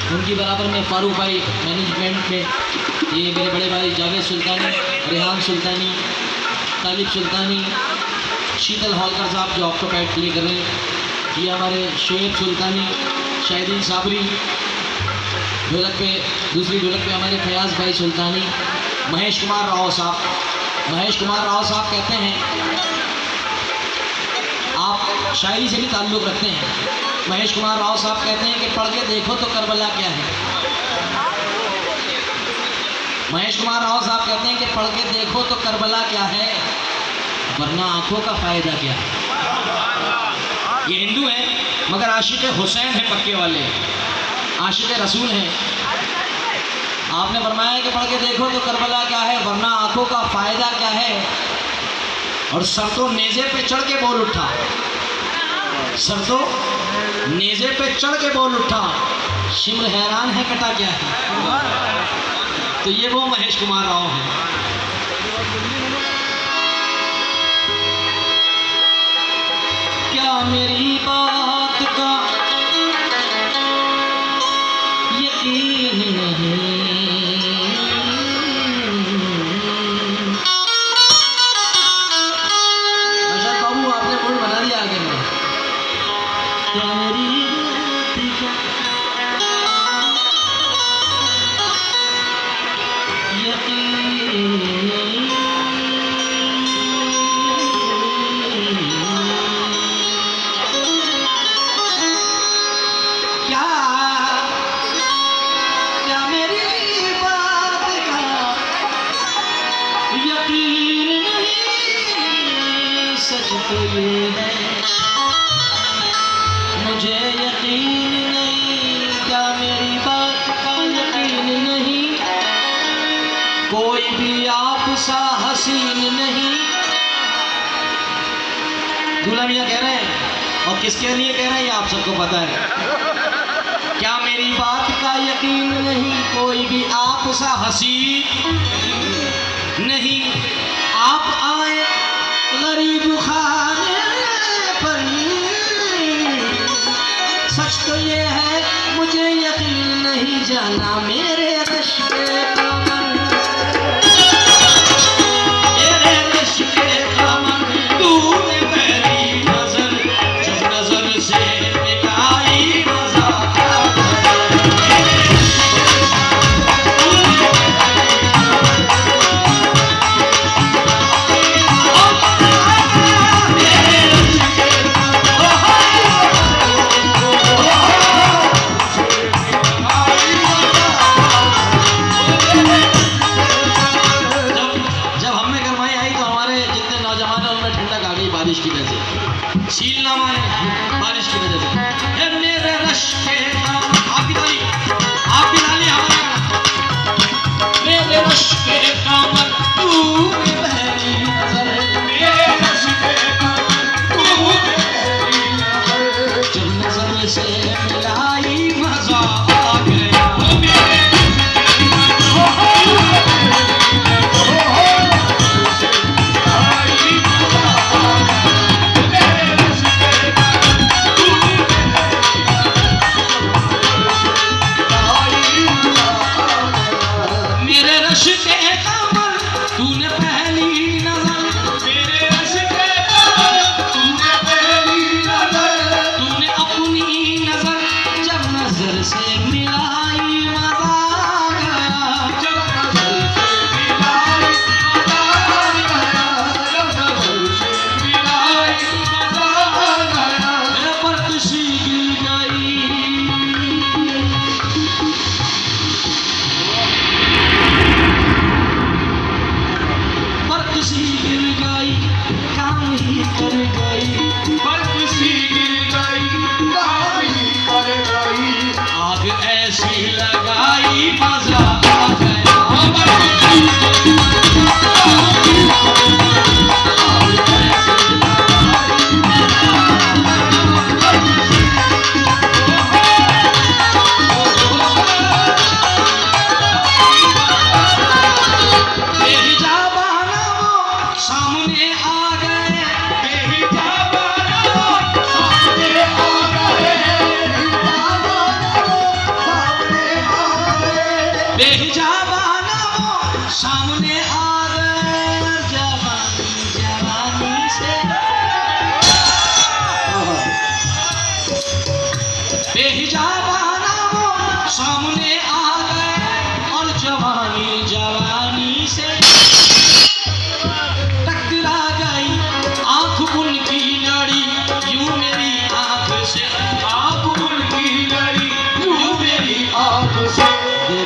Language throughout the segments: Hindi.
उनकी बराबर में फारूक भाई मैनेजमेंट में, ये मेरे बड़े भाई जावेद सुल्तानी, रेहान सुल्तानी, तालिब सुल्तानी, शीतल हॉलकर साहब जो ऑक्टोपैड प्ले कर रहे हैं, ये हमारे शोएब सुल्तानी, शाहिदीन साबरी, ढोलक पे दूसरी ढोलक पे हमारे फयाज भाई सुल्तानी, महेश कुमार राव साहब। महेश कुमार राव साहब कहते हैं, आप शायरी से भी ताल्लुक़ रखते हैं। महेश कुमार राव साहब कहते हैं कि पढ़ के देखो तो करबला क्या है। महेश कुमार राव साहब कहते हैं कि पढ़ के देखो तो करबला क्या है, वरना आंखों का फ़ायदा क्या है। ये हिंदू हैं मगर आशिक हुसैन है, पक्के वाले आशिक रसूल हैं। आपने फरमाया कि पढ़ के देखो तो करबला क्या है, वरना आंखों का फ़ायदा क्या है। और सर तो नेज़े पे चढ़ के बोल उठा, सर तो नेज़े पे चढ़ के बोल उठा, शिमर हैरान है कटा क्या है। तो ये वो महेश कुमार राव हैं। क्या मेरी बात का यकीन नहीं, अच्छा बाबू आपने मूड बना दिया आगे में। क्या मेरी बात का तो ये है मुझे यकीन नहीं, क्या मेरी बात का यकीन नहीं, कोई भी आप सा हसीन नहीं। दूल्हा मियाँ कह रहे हैं, और किसके लिए कह रहे हैं ये आप सबको पता है। क्या मेरी बात का यकीन नहीं, कोई भी आप सा हसीन नहीं, आप आए गरीब खाने पर, सच तो ये है मुझे यकीन नहीं, जाना मेरे रश्के का मन, मेरे रश्के का मन, तूने पहली नजर जब नजर से मिलाई मजा बारिश की वजह से, सील ना मारे बारिश की वजह से। मेरे रश्के आप भी ताली हमारा, मेरे रश्के का मन तूने पहली नजर, मेरे रश्के का मन तूने पहली नजर, जब नजर से मिलाई मजा आ गया। तूने पहली नजर, मेरे रश्के का तूने पहली नजर, तूने अपनी नजर जब नजर से मिलाई मजा आ गया, जब नजर से मिलाई मजा आ गया, जब नजर से मिलाई मजा आ गया। पर खुशी गिर गई, खुशी गिर गई, काम ही कर गई, पर खुशी गिर गई, काम ही कर गई। आग ऐसी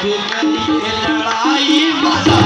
करिए लड़ाई मजा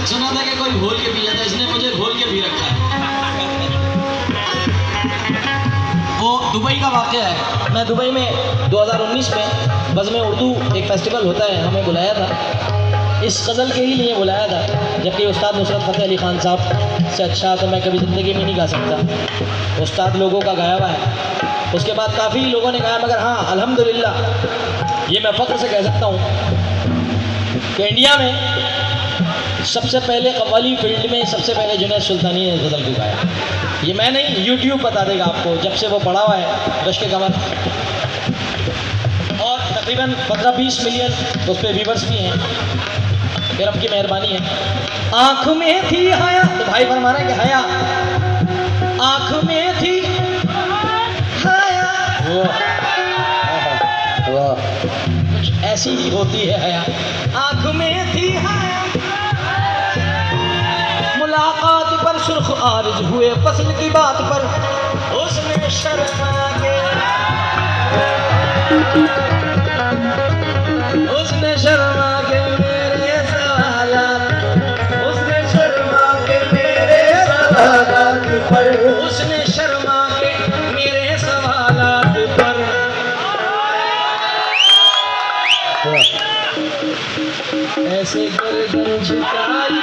सुना था कि कोई घोल के पी जाता है, इसने मुझे घोल के पी रखा है। वो दुबई का वाक़या है। मैं दुबई में 2019 में बज़्म उर्दू एक फेस्टिवल होता है, हमें बुलाया था, इस गज़ल के ही लिए बुलाया था। जबकि उस्ताद नुसरत फ़तेह अली ख़ान साहब से अच्छा तो मैं कभी ज़िंदगी में नहीं गा सकता। उस्ताद लोगों का गाया हुआ है, उसके बाद काफ़ी लोगों ने गाया, मगर हाँ अल्हम्दुलिल्लाह ये मैं फ़ख्र से कह सकता हूँ कि इंडिया में सबसे पहले कव्वाली फील्ड में सबसे पहले जुनैद सुल्तानी ने गज़ल को गाया। ये मैं नहीं, यूट्यूब बता देगा आपको, जब से वो पड़ा हुआ है रश्क कमर, और तकरीबन 15-20 मिलियन उस पर व्यूवर्स भी हैं। फिर रब की मेहरबानी है। आँख में थी हया, तो भाई फरमा रहे हैं कि हया आँख में थी हया, कुछ ऐसी ही होती है हया। आँख में थी हया, मुलाकात पर सुर्ख आरिज हुए फसल की बात पर उसने शर्मा के, उसने शर्मा के मेरे सवालात, उसने शर्मा के मेरे सवालात पर, उसने शर्मा के मेरे सवालात पर। ऐसे गर्दन झुकाई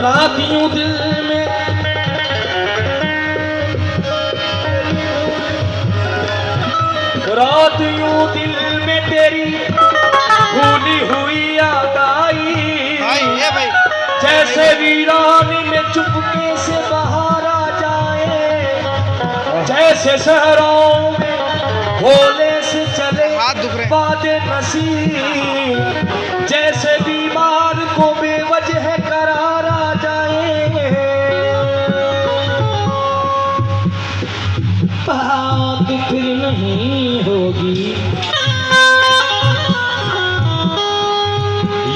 रातियों दिल में रात यूं दिल में तेरी भूली हुई याद आई, जैसे वीरानी में चुपके से बाहर आ जाए, जैसे सहराओं में भोले से चले बादे नसीब, जैसे बीमार को बेवजह करार आ जाए। बात फिर नहीं होगी,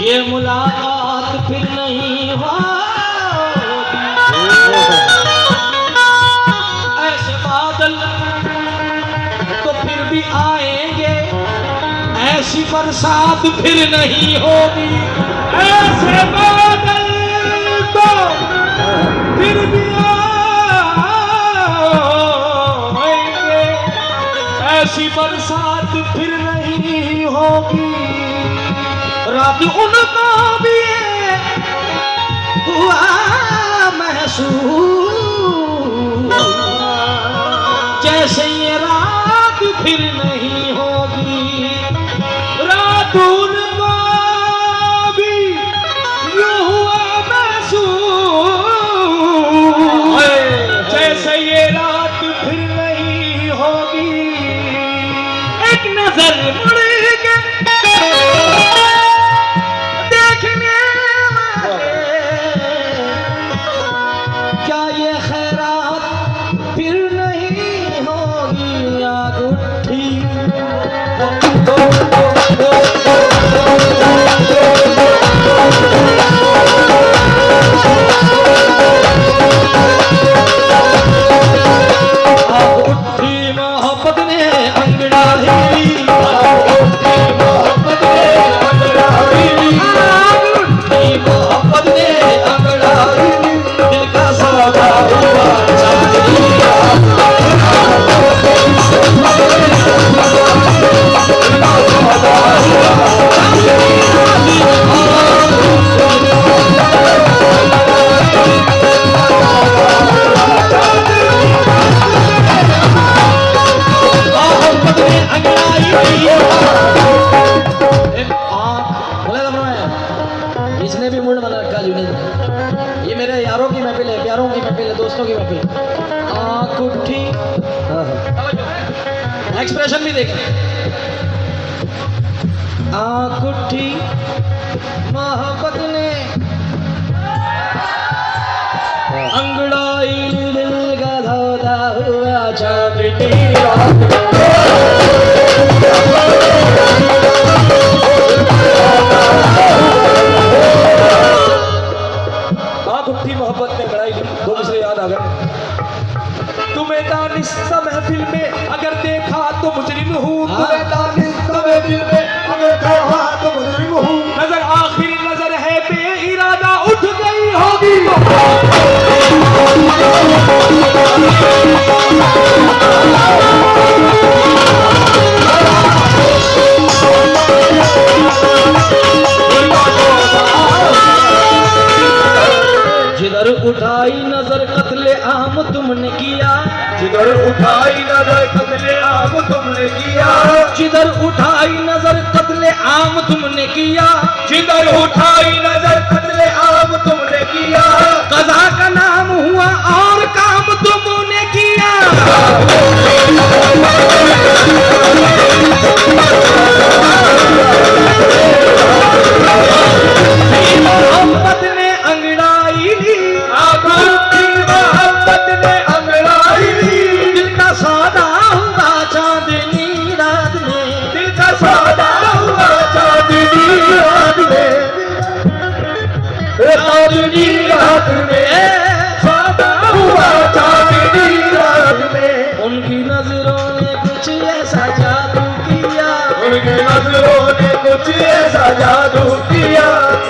ये मुलाकात फिर नहीं होगी। ऐसे बादल तो फिर भी आएंगे, ऐसी बरसात फिर नहीं होगी। ऐसे बादल तो फिर भी आएंगे, ऐसी बरसात फिर नहीं होगी। रात उनको भी हुआ महसूस, जैसे ये रात फिर नहीं होगी। रात उनको भी यूं हुआ महसूस, जैसे ये रात फिर नहीं होगी। एक नजर मुड़ के देखने वाले, क्या ये खैरात फिर नहीं होगी। आग उठी मोहब्बत ने अंगड़ाई, आग उठी मोहब्बत ने अंगड़ाई, आग उठी मोहब्बत ने अंगड़ाई, दिल का सौदा हुआ चांदनी। इसने भी मूड बना रखा जुनेद ने। ये मेरे यारों की महफिल है, प्यारों की महफिल है, दोस्तों की महफिल। आँख उठी, एक्सप्रेशन भी देखें। आँख उठी मोहब्बत ने अंगड़ाई, दिल का सौदा हुआ चांदनी रात। मोहब्बत ने लड़ाई ली, दो दूसरे याद आ गए। तुम्हें दानिस्ता महफिल में अगर देखा तो मुजरिम हूँ, तुम्हें दानिस्ता महफिल में अगर देखा तो मुजरिम हूँ। नजर आखिरी नजर है बे इरादा उठ गई होगी। जिधर उठाई नजर कत्ले आम तुमने किया, जिधर उठाई नजर कत्ले आम तुमने किया, जिधर उठाई नजर कत्ले आम तुमने किया, जिधर उठाई नजर कत्ले आम तुमने किया। कज़ा का नाम हुआ और काम तुमने किया। मोहब्बत ने अंगड़ाई ली, मोहब्बत ने अंगड़ाई ली, दिल का सौदा हुआ चांदनी रात में, दिल का सौदा हुआ चांदनी रात में, चांदनी रात में, सौदा हुआ चांदनी रात में। उनकी नजरों ने कुछ ऐसा जादू किया, उनकी नजरों ने कुछ ऐसा जादू किया,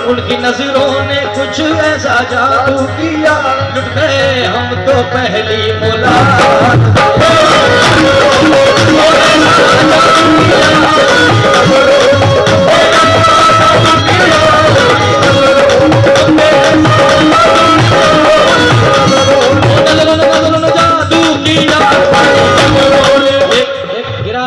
उनकी नजरों ने कुछ ऐसा जादू किया। लुट गए हम तो पहली मुलाकात। जादू किया। गिरा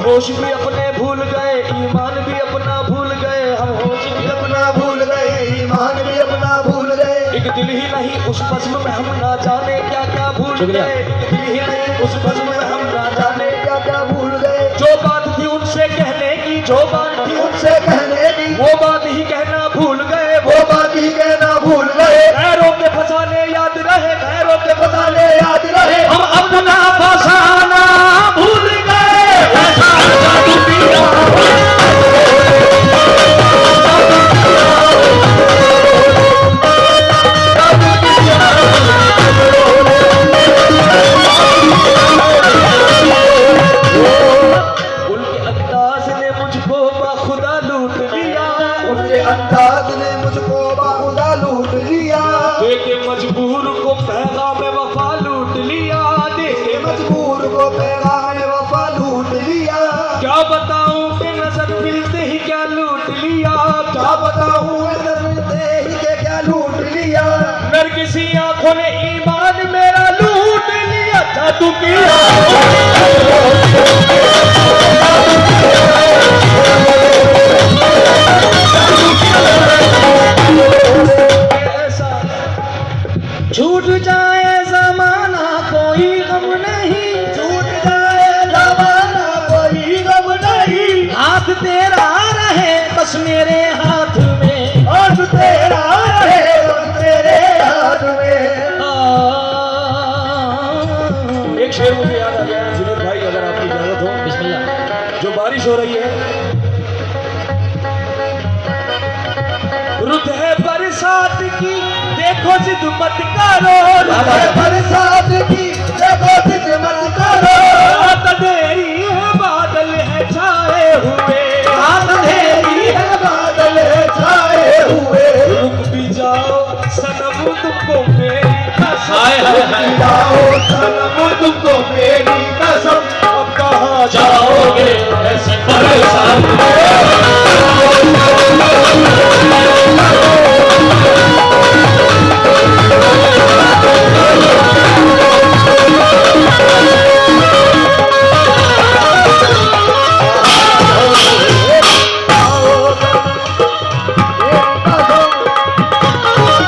होश भी अपने भूल गए, ईमान भी अपना भूल गए, हम होश भी अपना भूल गए, ईमान भी अपना भूल गए। एक दिल ही नहीं उस बज़्म में हम ना जाने क्या क्या भूल गए, एक दिल ही नहीं उस बज़्म में हम ना जाने क्या क्या भूल गए। जो बात थी उनसे कहने की, जो बात थी उनसे कहने की, वो बात ही कहना भूल गए, वो बात ही कहना भूल गए। पैरों के फसाने याद रहे, पैरों के फसाने याद रहे, हम अपना फसाना भूल गए। ऐसा जादू किया अंदाज ने मुझको बाखुदा लूट लिया, देखे मजबूर को पैगाम वफा लूट लिया, देखे मजबूर को पैगाम वफा लूट लिया। क्या बताऊं कि नजर मिलते ही क्या लूट लिया, क्या बताऊं नजर मिलते ही क्या लूट लिया। नरगिसी आंखों ने ईमान मेरा लूट लिया, जादू किया छूट जाए जमाना कोई गम नहीं, छूट जाए जमाना कोई गम नहीं। हाथ तेरा रहे बस मेरे हाथ में, हाथ तेरा रहे बस मेरे हाथ में। एक शेर मुझे याद आ गया जुनैद भाई, अगर आपकी इजाजत हो। बिस्मिल्लाह। जो बारिश हो रही है, रुत है बरसात की देखो जिद मत करो, रुत है बरसात की देखो जिद मत करो। अंधेरी है बादल है छाए हुए, अंधेरी है बादल है छाए हुए। रुक भी जाओ सनम तुमको मेरी कसम, रुक भी जाओ सनम तुमको मेरी कसम। अब कहाँ जाओगे ऐसी बरसात में,